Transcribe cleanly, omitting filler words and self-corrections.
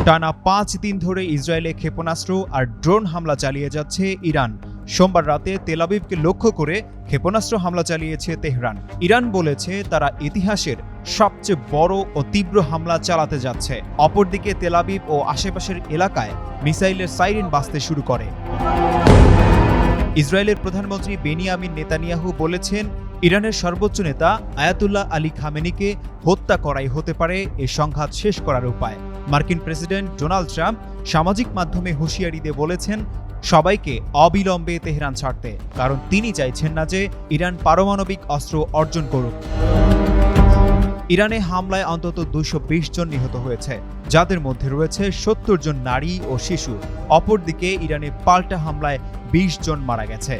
টানা ৫ দিন ধরে ইসরায়েলে ক্ষেপণাস্ত্র আর ড্রোন হামলা চালিয়ে যাচ্ছে ইরান। সোমবার রাতে তেল আবিবকে লক্ষ্য করে ক্ষেপণাস্ত্র হামলা চালিয়েছে তেহরান। ইরান বলেছে তারা ইতিহাসের সবচেয়ে বড় ও তীব্র হামলা চালাতে যাচ্ছে। অপরদিকে তেল আবিব ও আশেপাশের এলাকায় মিসাইলের সাইরেন বাজতে শুরু করে। ইসরায়েলের প্রধানমন্ত্রী বেনিয়ামিন নেতানিয়াহু বলেছেন, ইরানের সর্বোচ্চ নেতা আয়াতুল্লাহ আলী খামেনিকে হত্যা করাই হতে পারে এই সংঘাত শেষ করার উপায়। মার্কিন প্রেসিডেন্ট ডোনাল্ড ট্রাম্প সামাজিক মাধ্যমে হুঁশিয়ারি দিয়ে বলেছেন সবাইকে অবিলম্বে তেহরান ছাড়তে, কারণ তিনি চাইছেন না যে ইরান পারমাণবিক অস্ত্র অর্জন করুক। ইরানে হামলায় অন্তত ২২০ জন নিহত হয়েছে, যাদের মধ্যে রয়েছে ৭০ জন নারী ও শিশু। অপরদিকে ইরানে পাল্টা হামলায় ২০ জন মারা গেছে।